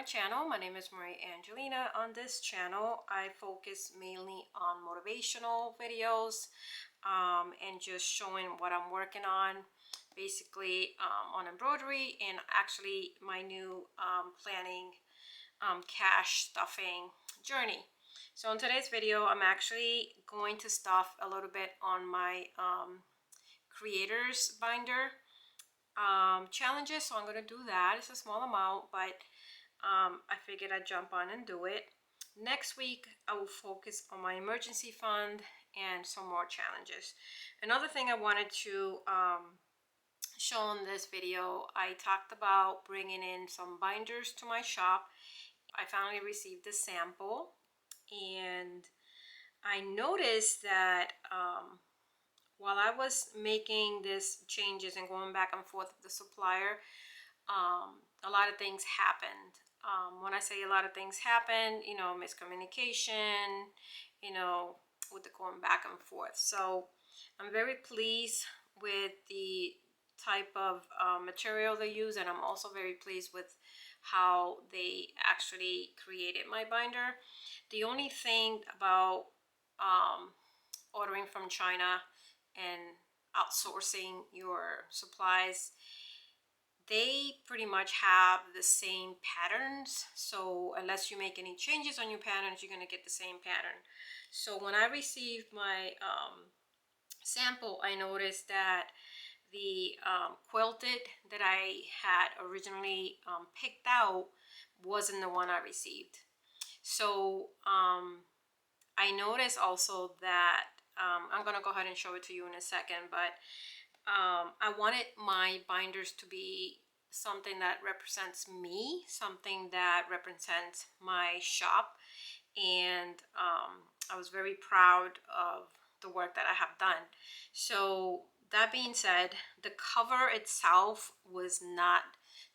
my channel. My name is Angelina. On this channel, I focus mainly on motivational videos and just showing what I'm working on, basically on embroidery and actually my new planning cash stuffing journey. So in today's video, I'm actually going to stuff a little bit on my creators binder challenges. So I'm going to do that. It's a small amount, but I figured I'd jump on and do it. Next week, I will focus on my emergency fund and some more challenges. Another thing I wanted to show in this video, I talked about bringing in some binders to my shop. I finally received a sample, and I noticed that while I was making these changes and going back and forth with the supplier, a lot of things happened. When I say a lot of things happened, you know, miscommunication, you know, with the going back and forth. So I'm very pleased with the type of material they use, and I'm also very pleased with how they actually created my binder. The only thing about ordering from China and outsourcing your supplies, they pretty much have the same patterns. So unless you make any changes on your patterns, you're going to get the same pattern. So when I received my sample, I noticed that the quilted that I had originally picked out wasn't the one I received. So I noticed also that I'm going to go ahead and show it to you in a second, but I wanted my binders to be something that represents me, something that represents my shop, and I was very proud of the work that I have done. So that being said, the cover itself was not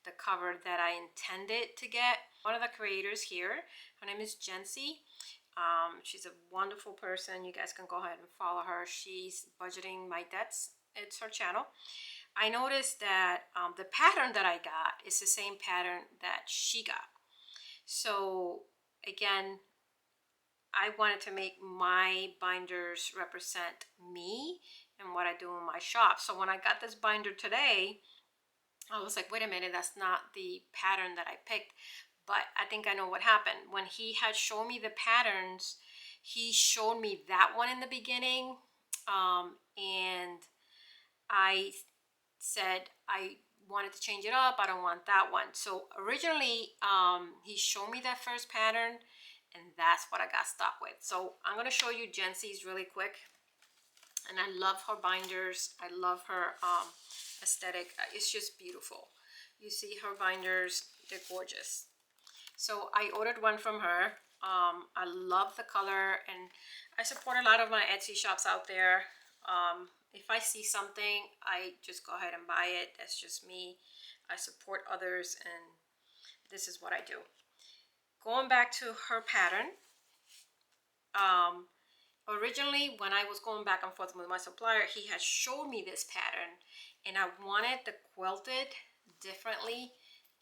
the cover that I intended to get. One of the creators here, her name is Jency. She's a wonderful person. You guys can go ahead and follow her. She's budgeting my debts. It's her channel. I noticed that the pattern that I got is the same pattern that she got. So again, I wanted to make my binders represent me and what I do in my shop. So when I got this binder today, I was like, wait a minute, that's not the pattern that I picked. But I think I know what happened. When he had shown me the patterns, he showed me that one in the beginning, and I said I wanted to change it up. I don't want that one. So originally he showed me that first pattern, and that's what I got stuck with. So I'm going to show you Jency's really quick. And I love her binders. I love her aesthetic. It's just beautiful. You see her binders, they're gorgeous. So I ordered one from her. I love the color, and I support a lot of my Etsy shops out there. If I see something, I just go ahead and buy it. That's just me. I support others, and this is what I do. Going back to her pattern, originally when I was going back and forth with my supplier, he had showed me this pattern, and I wanted the quilted differently,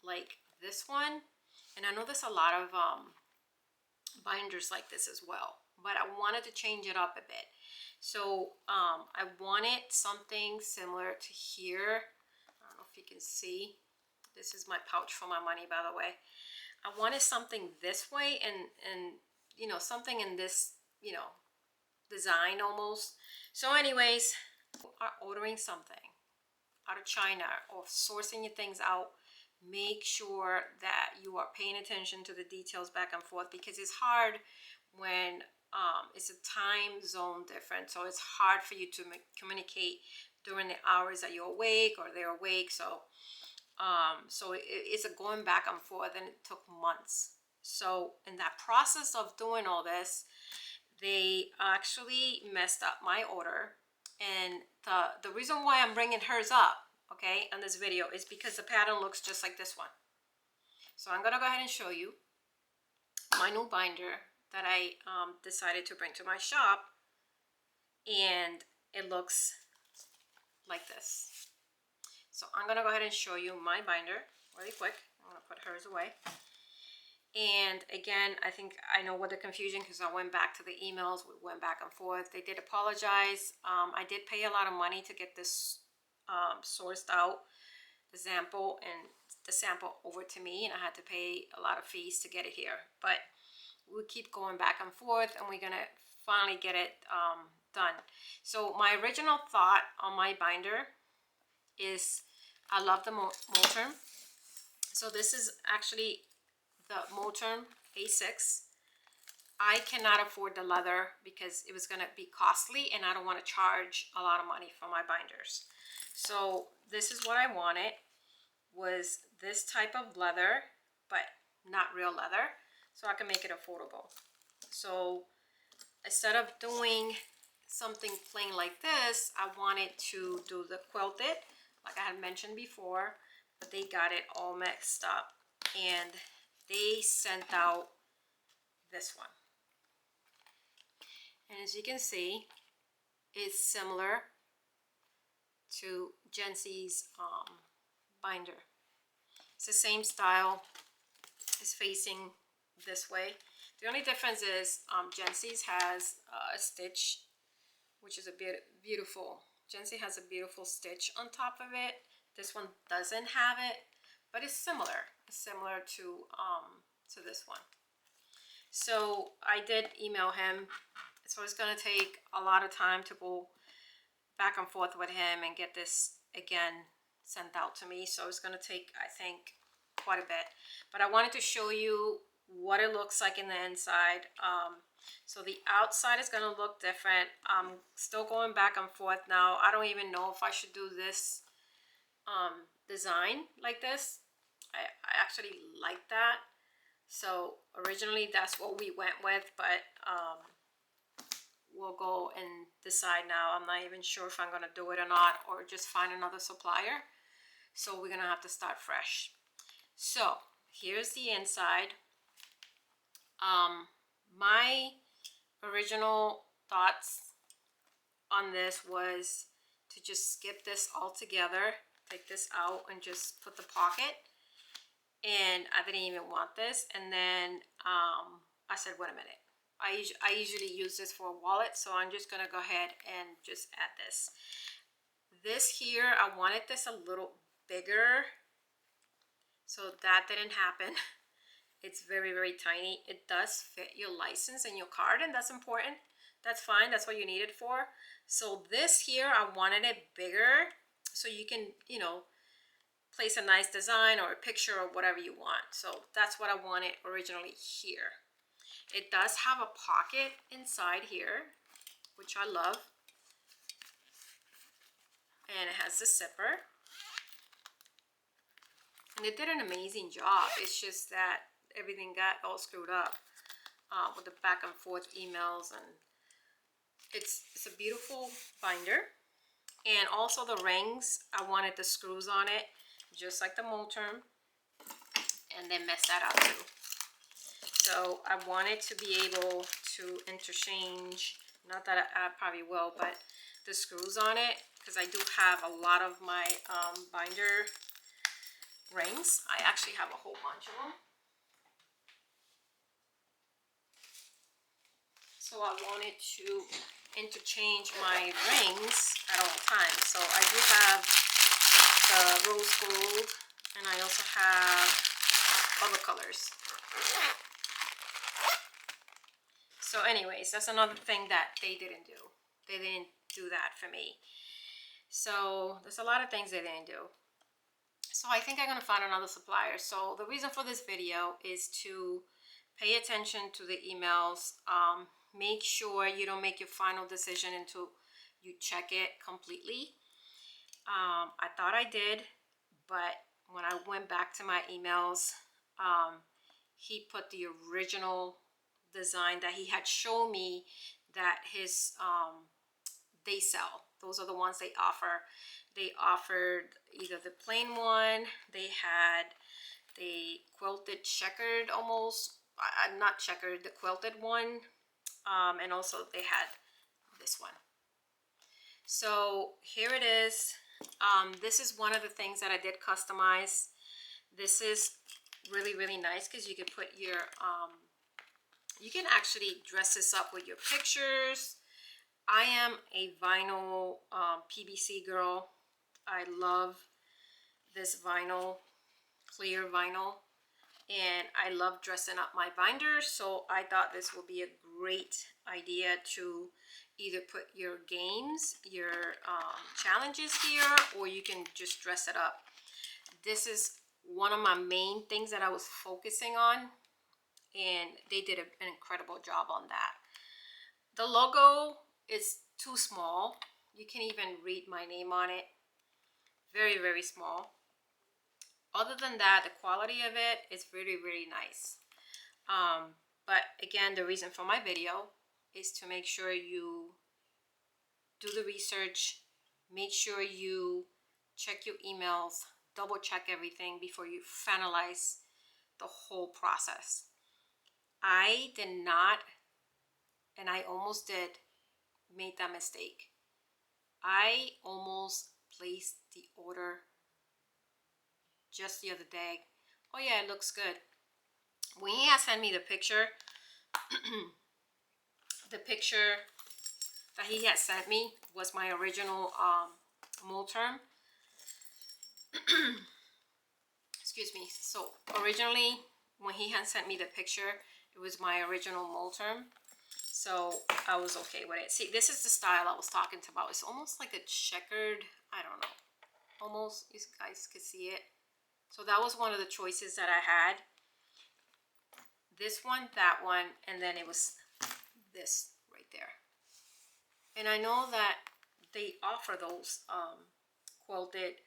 like this one. And I know there's a lot of binders like this as well, but I wanted to change it up a bit. So I wanted something similar to here. I don't know if you can see. This is my pouch for my money, by the way. I wanted something this way, and you know, something in this, you know, design almost. So anyways, are ordering something out of China or sourcing your things out, make sure that you are paying attention to the details back and forth, because it's hard when it's a time zone difference. So it's hard for you to communicate during the hours that you're awake or they're awake. So it's a going back and forth, and it took months. So in that process of doing all this, they actually messed up my order. And the reason why I'm bringing hers up, okay, in this video, is because the pattern looks just like this one. So I'm gonna go ahead and show you my new binder that I decided to bring to my shop, and it looks like this. So I'm gonna go ahead and show you my binder really quick. I'm gonna put hers away. And again, I think I know what the confusion, because I went back to the emails, we went back and forth. They did apologize. I did pay a lot of money to get this sourced out, the sample over to me, and I had to pay a lot of fees to get it here. But we keep going back and forth, and we're gonna finally get it done. So my original thought on my binder is, I love the Moterm. So this is actually the Moterm A6. I cannot afford the leather because it was gonna be costly, and I don't want to charge a lot of money for my binders. So this is what I wanted, was this type of leather, but not real leather, so I can make it affordable. So instead of doing something plain like this, I wanted to do the quilted, like I had mentioned before, but they got it all mixed up, and they sent out this one. And as you can see, it's similar to Jency's binder. It's the same style. It's facing this way. The only difference is Jency's has a stitch, which is a bit beautiful. Jency has a beautiful stitch on top of it. This one doesn't have it, but it's similar. It's similar to this one. So I did email him. So it's gonna take a lot of time to go back and forth with him and get this again sent out to me. So it's gonna take, I think, quite a bit. But I wanted to show you what it looks like in the inside. So the outside is gonna look different. I'm still going back and forth now. I don't even know if I should do this design like this. I actually like that. So originally that's what we went with, but we'll go and decide now. I'm not even sure if I'm gonna do it or not, or just find another supplier. So we're gonna have to start fresh. So here's the inside. My original thoughts on this was to just skip this altogether, take this out and just put the pocket. And I didn't even want this. And then I said, wait a minute. I usually use this for a wallet, so I'm just gonna go ahead and just add this. This here, I wanted this a little bigger, so that didn't happen. It's very, very tiny. It does fit your license and your card, and that's important. That's fine, that's what you need it for. So this here, I wanted it bigger, so you can, you know, place a nice design or a picture or whatever you want. So that's what I wanted originally here. It does have a pocket inside here, which I love. And it has the zipper. And it did an amazing job. It's just that everything got all screwed up with the back and forth emails. And it's a beautiful binder. And also the rings, I wanted the screws on it, just like the Moterm. And they messed that up too. So I wanted to be able to interchange, not that I probably will, but the screws on it, because I do have a lot of my binder rings. I actually have a whole bunch of them. So I wanted to interchange my rings at all times. So I do have the rose gold, and I also have other colors. So anyways, that's another thing that they didn't do. They didn't do that for me. So there's a lot of things they didn't do. So I think I'm gonna find another supplier. So the reason for this video is to pay attention to the emails. Make sure you don't make your final decision until you check it completely. I thought I did, but when I went back to my emails, he put the original design that he had shown me that his they sell. Those are the ones they offer. They offered either the plain one, they had the quilted checkered, almost not checkered, the quilted one, and also they had this one. So here it is. This is one of the things that I did customize. This is really, really nice because you can put your, you can actually dress this up with your pictures. I am a vinyl PVC girl. I love this vinyl, clear vinyl, and I love dressing up my binders, so I thought this would be a great idea to either put your games, your challenges here, or you can just dress it up. This is one of my main things that I was focusing on, and they did an incredible job on that. The logo is too small. You can even read my name on it. Very, very small. Other than that, the quality of it is really, really nice. But again, the reason for my video is to make sure you do the research, make sure you check your emails, double check everything before you finalize the whole process. I did not, and I almost did, made that mistake. I almost placed the order just the other day. Oh yeah, it looks good. When he had sent me the picture, the picture that he had sent me was my original mold term. Excuse me. So originally, when he had sent me the picture, it was my original mold term. So I was okay with it. See, this is the style I was talking about. It's almost like a checkered, I don't know. Almost, you guys could see it. So that was one of the choices that I had. This one, that one, and then it was this right there. And I know that they offer those quilted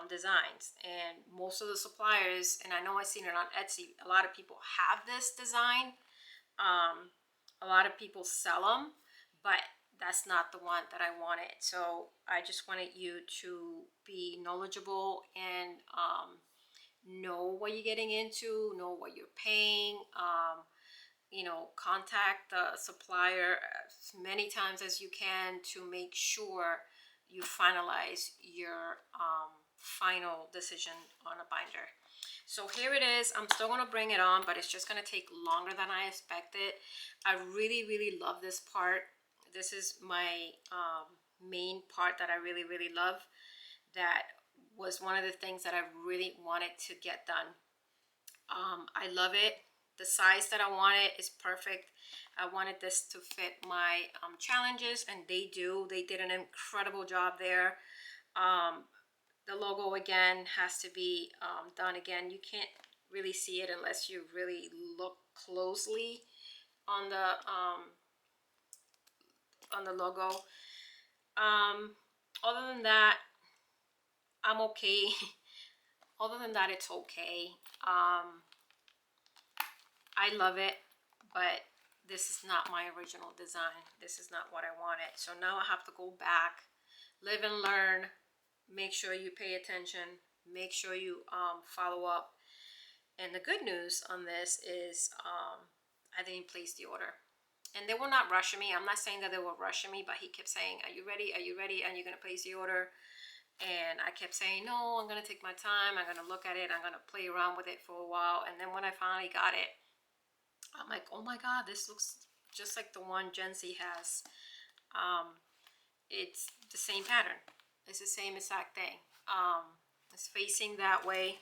designs, and most of the suppliers, and I know I've seen it on Etsy, a lot of people have this design. A lot of people sell them, but that's not the one that I wanted. So I just wanted you to be knowledgeable and know what you're getting into, know what you're paying, you know, contact the supplier as many times as you can to make sure you finalize your final decision on a binder. So here it is. I'm still going to bring it on, but it's just going to take longer than I expected. I really, really love this part. This is my main part that I really, really love. That was one of the things that I really wanted to get done. I love it. The size that I wanted is perfect. I wanted this to fit my challenges, and they do. They did an incredible job there. The logo again has to be done again. You can't really see it unless you really look closely on the logo. Other than that, I'm okay. Other than that, it's okay. I love it, but this is not my original design. This is not what I wanted. So now I have to go back, live and learn, make sure you pay attention, make sure you follow up. And the good news on this is I didn't place the order. And they were not rushing me. I'm not saying that they were rushing me, but he kept saying, are you ready? Are you ready? And you're going to place the order? And I kept saying, no, I'm going to take my time. I'm going to look at it. I'm going to play around with it for a while. And then when I finally got it, I'm like, oh my God, this looks just like the one Jency has. It's the same pattern. It's the same exact thing. It's facing that way.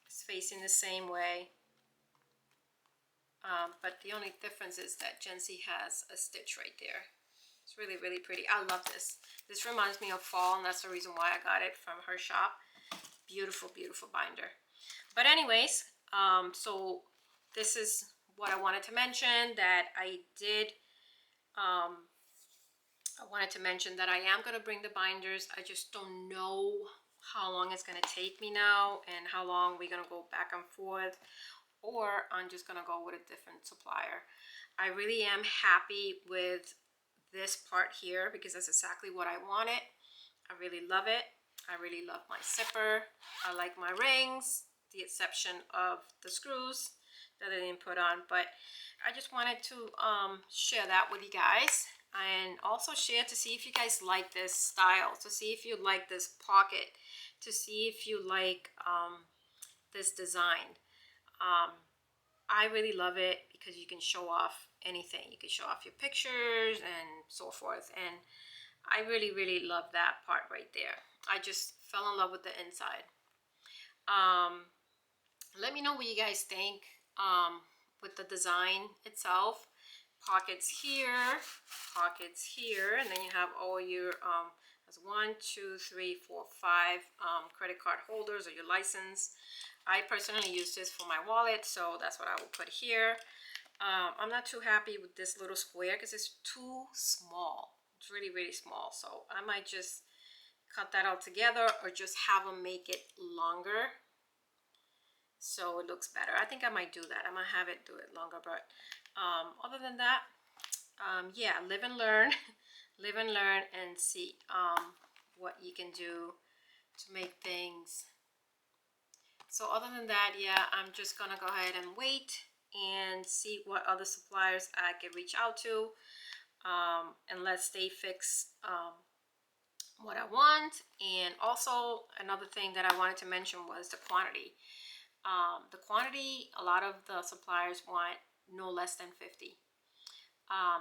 It's facing the same way. But the only difference is that Jency has a stitch right there. It's really, really pretty. I love this. This reminds me of fall, and that's the reason why I got it from her shop. Beautiful, beautiful binder. But anyways, so this is what I wanted to mention, that I did. I wanted to mention that I am going to bring the binders. I just don't know how long it's going to take me now and how long we're going to go back and forth, or I'm just going to go with a different supplier. I really am happy with this part here because that's exactly what I wanted. I really love it. I really love my zipper. I like my rings, the exception of the screws that I didn't put on, but I just wanted to share that with you guys, and also share to see if you guys like this style, to see if you like this pocket, to see if you like this design. I really love it because you can show off anything. You can show off your pictures and so forth. And I really, really love that part right there. I just fell in love with the inside. Let me know what you guys think with the design itself. Pockets here, and then you have all your that's 1, 2, 3, 4, 5 credit card holders or your license. I personally use this for my wallet, so that's what I will put here. I'm not too happy with this little square because it's too small. It's really, really small. So I might just cut that all together or just have them make it longer so it looks better. I think I might do that. I might have it do it longer, but other than that, yeah, live and learn. Live and learn and see what you can do to make things. So other than that, yeah, I'm just gonna go ahead and wait and see what other suppliers I can reach out to, unless they fix what I want. And also another thing that I wanted to mention was the quantity. A lot of the suppliers want no less than 50.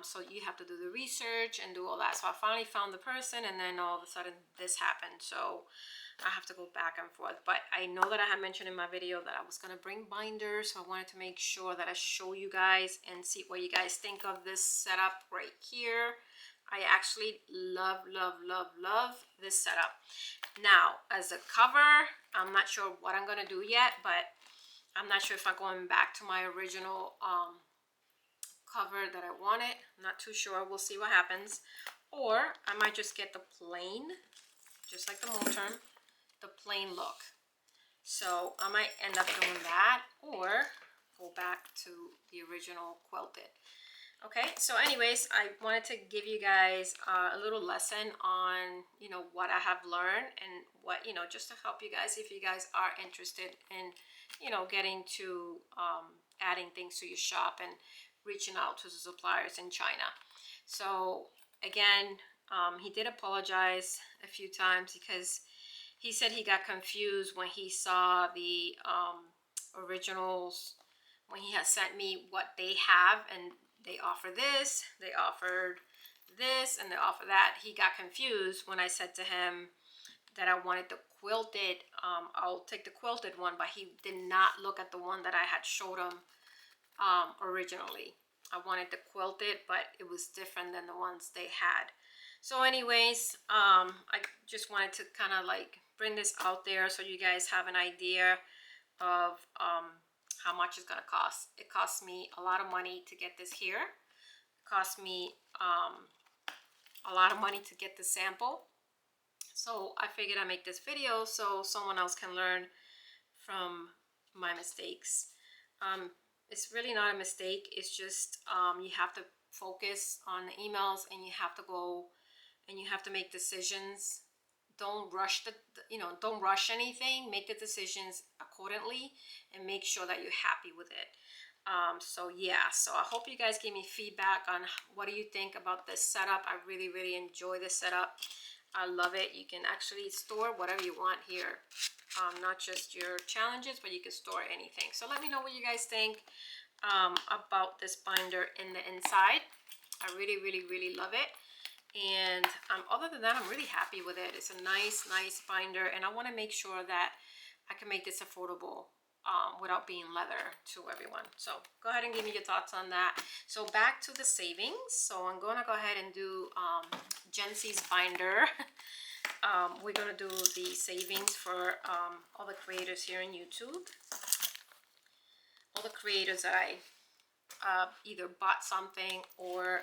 So you have to do the research and do all that. So I finally found the person, and then all of a sudden this happened. So I have to go back and forth. But I know that I had mentioned in my video that I was going to bring binders. So I wanted to make sure that I show you guys and see what you guys think of this setup right here. I actually love, love, love, love this setup. Now, as a cover, I'm not sure what I'm going to do yet, but I'm not sure if I'm going back to my original cover that I wanted. I'm not too sure. We'll see what happens. Or I might just get the plain, just like the Moterm, the plain look. So I might end up doing that or go back to the original quilted. Okay, so anyways, I wanted to give you guys a little lesson on, you know, what I have learned and what, you know, just to help you guys if you guys are interested in, you know, getting to adding things to your shop and reaching out to the suppliers in China. So again, he did apologize a few times because he said he got confused when he saw the originals, when he had sent me what they have, and they offer this, they offered this, and they offer that. He got confused when I said to him that I wanted the quilted. I'll take the quilted one, but he did not look at the one that I had showed him originally. I wanted the quilted, but it was different than the ones they had. So anyways, I just wanted to kind of like bring this out there so you guys have an idea of how much it's gonna cost. It cost me a lot of money to get this here. It cost me a lot of money to get the sample. So I figured I'd make this video so someone else can learn from my mistakes. It's really not a mistake. It's just you have to focus on the emails, and you have to go and you have to make decisions. Don't rush don't rush anything. Make the decisions accordingly and make sure that you're happy with it. So yeah, so I hope you guys give me feedback on what do you think about this setup. I really, really enjoy this setup. I love it. You can actually store whatever you want here. Not just your challenges, but you can store anything. So let me know what you guys think about this binder in the inside. I really, really, really love it. And other than that, I'm really happy with it. It's a nice binder, and I want to make sure that I can make this affordable without being leather to everyone. So go ahead and give me your thoughts on that. So back to the savings. So I'm going to go ahead and do Jency's binder. We're going to do the savings for all the creators here on YouTube. All the creators that I either bought something or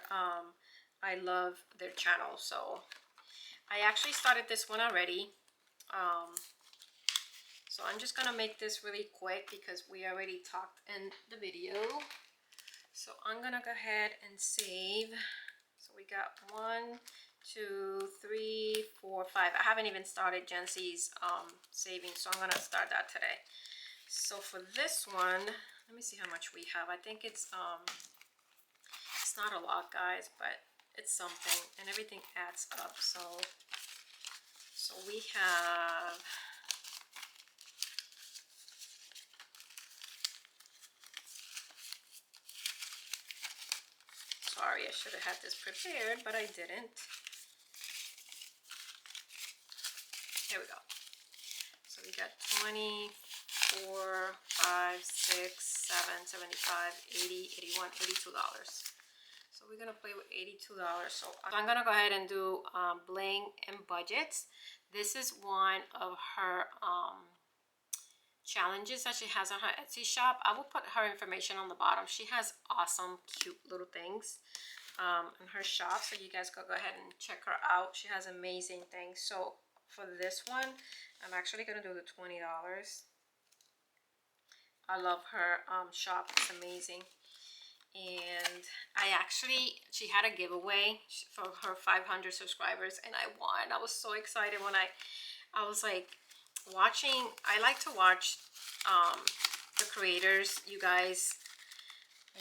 I love their channel. So I actually started this one already. So I'm just gonna make this really quick because we already talked in the video. So I'm gonna go ahead and save. So we got 1, 2, 3, 4, 5. I haven't even started Jency's savings, so I'm gonna start that today. So for this one, let me see how much we have. I think it's not a lot, guys, but it's something, and everything adds up. So we have sorry, I should have had this prepared, but I didn't. Here we go. So we got 20, 4, 5, 6, 7, 75, 80, 81, $82. So we're gonna play with $82. So I'm gonna go ahead and do bling and budgets. This is one of her challenges that she has on her Etsy shop. I will put her information on the bottom. She has awesome, cute little things in her shop, so you guys go ahead and check her out. She has amazing things. So for this one, I'm actually gonna do the $20. I love her shop. It's amazing. And she had a giveaway for her 500 subscribers, and I won. I was so excited when I was like watching. I like to watch the creators, you guys,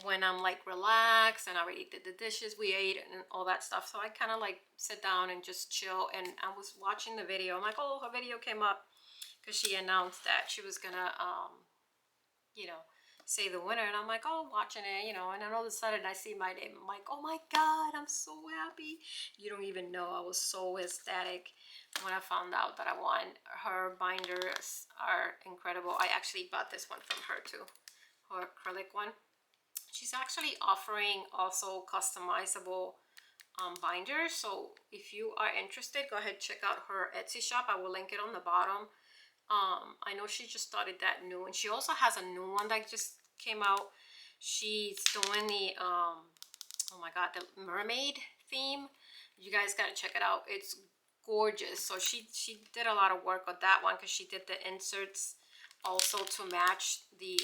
when I'm like relaxed and I already did the dishes, we ate and all that stuff. So I kind of like sit down and just chill. And I was watching the video. I'm like, oh, her video came up because she announced that she was gonna you know, say the winner, and I'm like, oh, watching it, you know, and then all of a sudden I see my name. I'm like, oh my God, I'm so happy. You don't even know. I was so ecstatic when I found out that I won. Her binders are incredible. I actually bought this one from her too, her acrylic one. She's actually offering also customizable binders. So if you are interested, go ahead, check out her Etsy shop. I will link it on the bottom. I know she just started that new, and she also has a new one that just came out. She's doing the oh my God, the mermaid theme. You guys gotta check it out. It's gorgeous. So she did a lot of work on that one because she did the inserts also to match the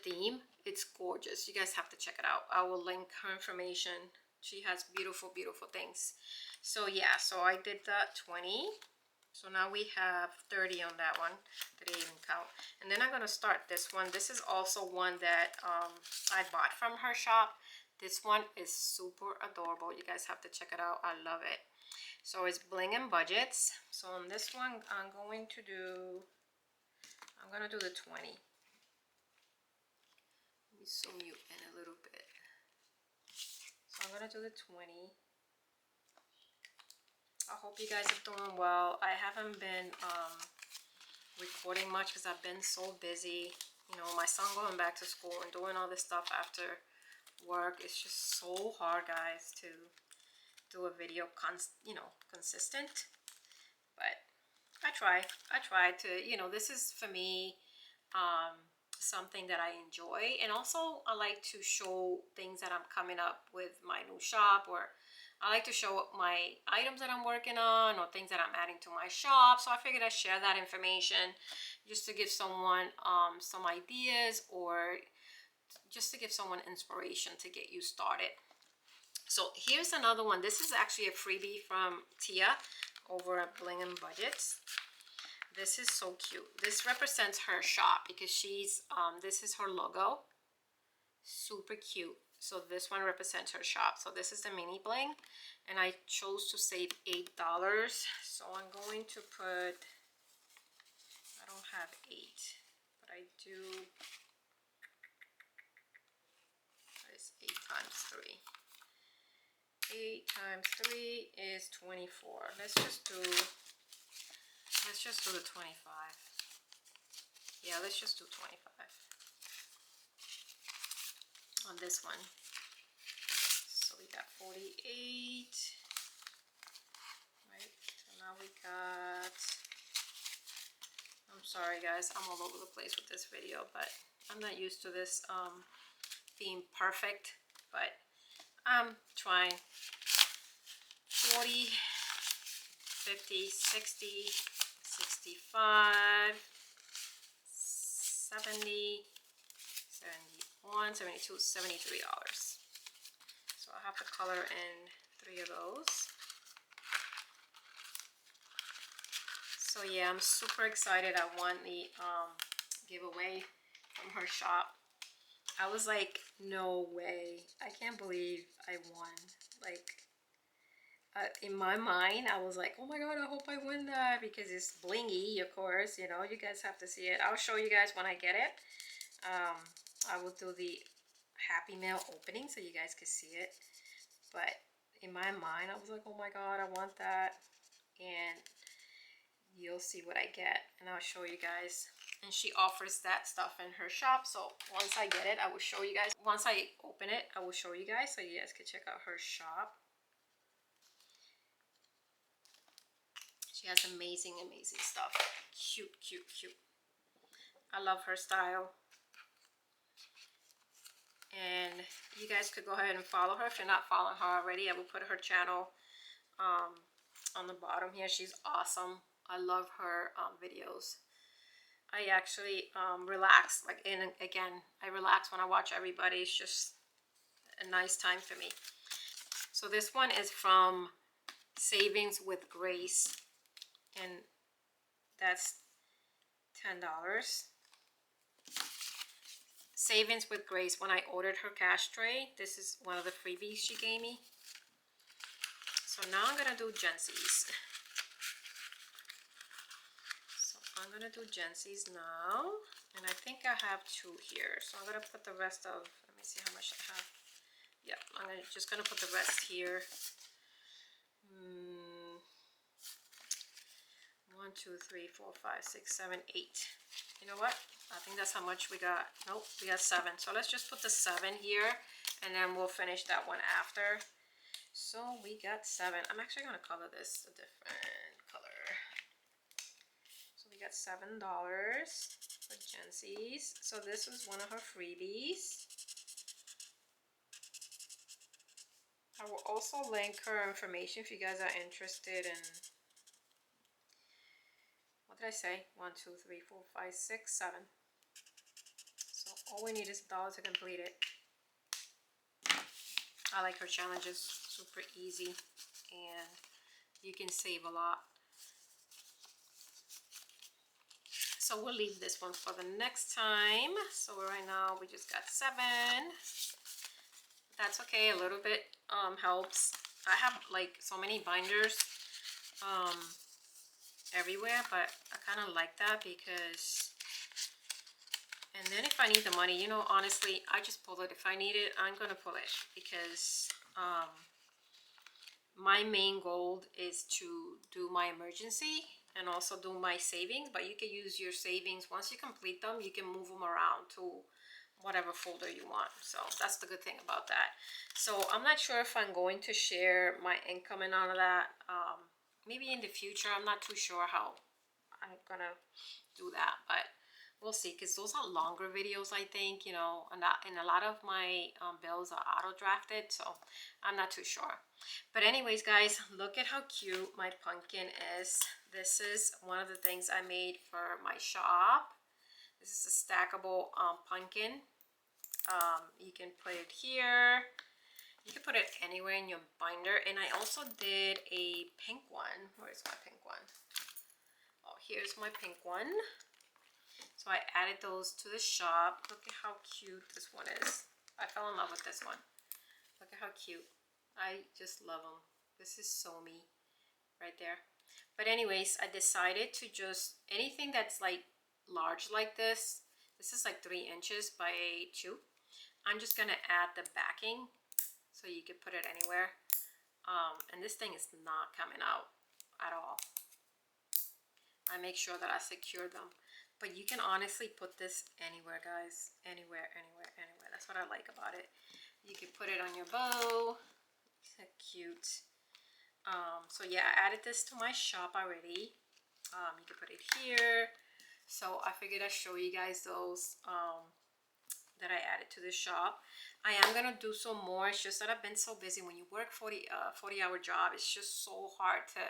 theme. It's gorgeous. You guys have to check it out. I will link her information. She has beautiful, beautiful things. So yeah, so I did that 20. So now we have 30 on that one. Did I even count? And then I'm gonna start this one. This is also one that I bought from her shop. This one is super adorable. You guys have to check it out. I love it. So it's bling and budgets. So on this one, I'm gonna do the 20. Let me zoom you in a little bit. So I'm gonna do the 20. I hope you guys are doing well. I haven't been recording much because I've been so busy. You know, my son going back to school and doing all this stuff after work. It's just so hard, guys, to do a video consistent. But I try to, you know, this is for me something that I enjoy, and also I like to show things that I'm coming up with my new shop, or I like to show my items that I'm working on or things that I'm adding to my shop. So I figured I'd share that information just to give someone some ideas, or just to give someone inspiration to get you started. So here's another one. This is actually a freebie from Tia over at Bling and Budgets. This is so cute. This represents her shop because she's this is her logo. Super cute. So this one represents her shop. So this is the mini bling, and I chose to save $8. So I'm going to put, I don't have 8, but I do. What is 8 times 3? 8 times 3 is 24. Let's just do the 25. Yeah, let's just do 25 on this one. So we got 48, right? So now we got, I'm sorry guys, I'm all over the place with this video, but I'm not used to this theme perfect, but I'm trying. 40, 50, 60, 65, 70, 71, 72, $73. So I'll have to color in 3 of those. So yeah, I'm super excited. I won the giveaway from her shop. I was like, no way. I can't believe I won. Like, in my mind, I was like, oh my God, I hope I win that, because it's blingy, of course. You know, you guys have to see it. I'll show you guys when I get it. I will do the Happy Mail opening so you guys could see it. But in my mind, I was like, oh my God, I want that. And you'll see what I get, and I'll show you guys. And she offers that stuff in her shop, so once I get it, I will show you guys. Once I open it, I will show you guys so you guys can check out her shop. She has amazing stuff. Cute. I love her style. And you guys could go ahead and follow her if you're not following her already. I will put her channel on the bottom here. She's awesome. I love her videos. I actually relax, like, and again, I relax when I watch everybody. It's just a nice time for me. So this one is from Savings with Grace, and that's $10. Savings with Grace. When I ordered her cash tray, this is one of the freebies she gave me. So now I'm gonna do Jency's. So I'm gonna do Jency's now, and I think I have 2 here. So I'm gonna put the rest of. Let me see how much I have. Yeah, I'm just gonna put the rest here. 1, 2, 3, 4, 5, 6, 7, 8. You know what? I think that's how much we got. Nope, we got 7. So let's just put the 7 here, and then we'll finish that one after. So we got 7. I'm actually gonna color this a different color. So we got $7 for Jency's. So this was one of her freebies. I will also link her information if you guys are interested in. What did I say? 1, 2, 3, 4, 5, 6, 7. So all we need is $1 to complete it. I like her challenges. Super easy, and you can save a lot. So we'll leave this one for the next time. So right now we just got 7. That's okay. A little bit helps. I have like so many binders everywhere, but I kind of like that because, and then if I need the money, you know, honestly, I just pull it. If I need it, I'm gonna pull it because my main goal is to do my emergency and also do my savings. But you can use your savings, once you complete them, you can move them around to whatever folder you want. So that's the good thing about that. So I'm not sure if I'm going to share my income and all of that. Maybe in the future. I'm not too sure how I'm gonna do that, but we'll see, because those are longer videos, I think, you know, and a lot of my bills are auto drafted, so I'm not too sure. But anyways, guys, look at how cute my pumpkin is. This is one of the things I made for my shop. This is a stackable pumpkin. You can put it here. You can put it anywhere in your binder. And I also did a pink one. Where is my pink one? Oh, here's my pink one. So I added those to the shop. Look at how cute this one is. I fell in love with this one. Look at how cute. I just love them. This is so me right there. But anyways, I decided to just, anything that's like large like this is like 3 inches by 2. I'm just gonna add the backing so you can put it anywhere. And this thing is not coming out at all. I make sure that I secure them. But you can honestly put this anywhere, guys. Anywhere. That's what I like about it. You can put it on your bow. So cute. So yeah, I added this to my shop already. You can put it here. So I figured I'd show you guys those that I added to the shop. I am gonna do some more. It's just that I've been so busy. When you work 40-hour job, it's just so hard to,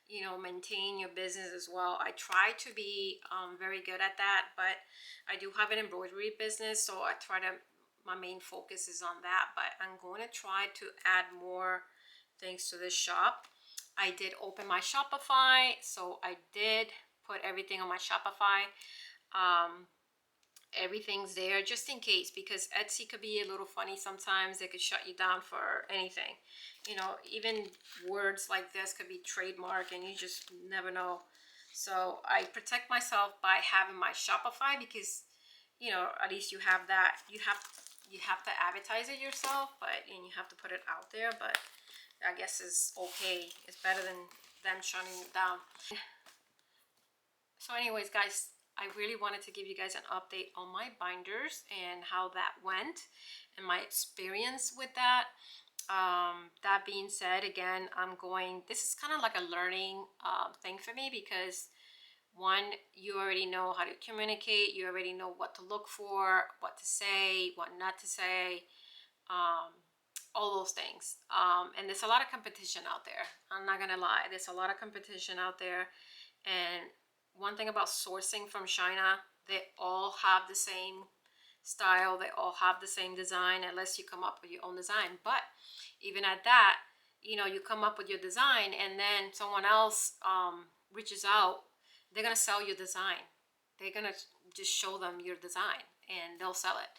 you know, maintain your business as well. I try to be very good at that, but I do have an embroidery business, so I try to, my main focus is on that. But I'm going to try to add more things to this shop. I did open my Shopify, so I did put everything on my Shopify. Everything's there just in case, because Etsy could be a little funny sometimes. They could shut you down for anything, you know. Even words like this could be trademark, and you just never know. So I protect myself by having my Shopify, because, you know, at least you have that. you have to advertise it yourself, and you have to put it out there, but I guess it's okay. It's better than them shutting it down. So anyways, guys, I really wanted to give you guys an update on my binders and how that went and my experience with that. That being said, again, this is kind of like a learning thing for me, because one, you already know how to communicate, you already know what to look for, what to say, what not to say, all those things. And there's a lot of competition out there. I'm not gonna lie, there's a lot of competition out there. And one thing about sourcing from China, they all have the same style, they all have the same design, unless you come up with your own design. But even at that, you know, you come up with your design and then someone else reaches out, they're gonna sell your design. They're gonna just show them your design and they'll sell it.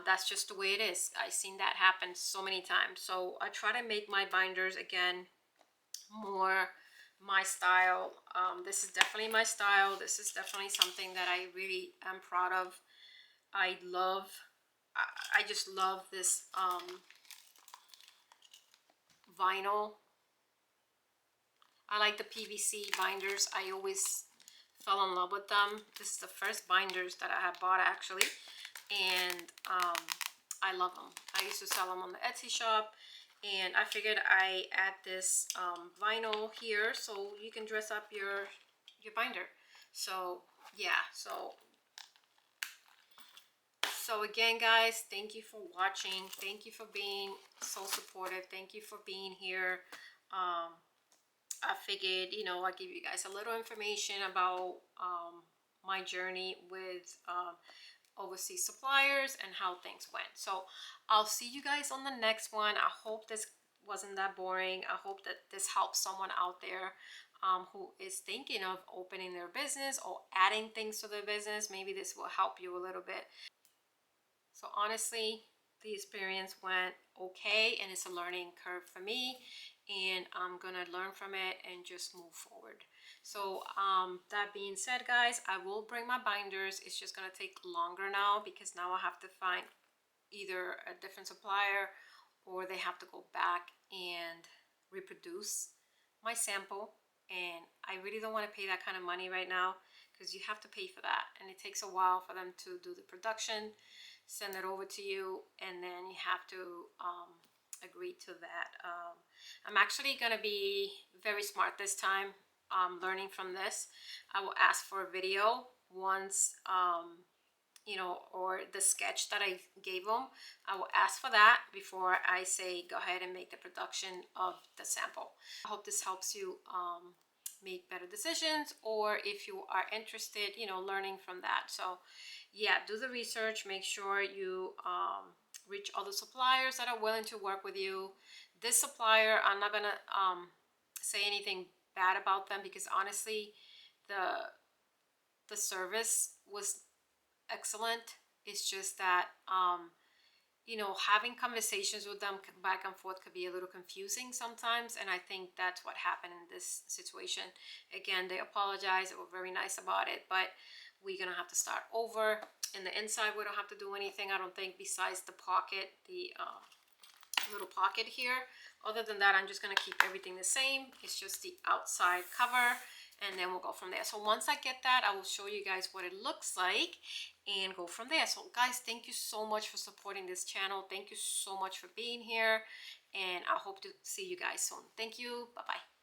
That's just the way it is. I've seen that happen so many times. So I try to make my binders, again, more my style. This is definitely my style. This is definitely something that I really am proud of. I just love this vinyl. I like the PVC binders. I always fell in love with them. This is the first binders that I have bought, actually, and I love them. I used to sell them on the Etsy shop, and I figured I add this vinyl here so you can dress up your binder. So yeah, so again, guys, thank you for watching. Thank you for being so supportive. Thank you for being here. I figured, you know, I'll give you guys a little information about my journey with overseas suppliers and how things went. So I'll see you guys on the next one. I hope this wasn't that boring. I hope that this helps someone out there who is thinking of opening their business or adding things to their business. Maybe this will help you a little bit. So honestly, the experience went okay, and it's a learning curve for me, and I'm gonna learn from it and just move forward. So that being said, guys, I will bring my binders. It's just gonna take longer now, because now I have to find either a different supplier, or they have to go back and reproduce my sample, and I really don't want to pay that kind of money right now, because you have to pay for that, and it takes a while for them to do the production, send it over to you, and then you have to agree to that. I'm actually going to be very smart this time, learning from this. I will ask for a video once, you know, or the sketch that I gave them. I will ask for that before I say go ahead and make the production of the sample. I hope this helps you make better decisions, or if you are interested, you know, learning from that. So yeah, do the research, make sure you reach other suppliers that are willing to work with you. This supplier, I'm not gonna say anything bad about them, because honestly the service was excellent. It's just that you know, having conversations with them back and forth could be a little confusing sometimes, and I think that's what happened in this situation. Again, they apologized, they were very nice about it, but we're gonna have to start over. In the inside, we don't have to do anything, I don't think, besides the pocket, the little pocket here. Other than that, I'm just gonna keep everything the same. It's just the outside cover, and then we'll go from there. So once I get that, I will show you guys what it looks like and go from there. So guys, thank you so much for supporting this channel. Thank you so much for being here, and I hope to see you guys soon. Thank you. Bye-bye.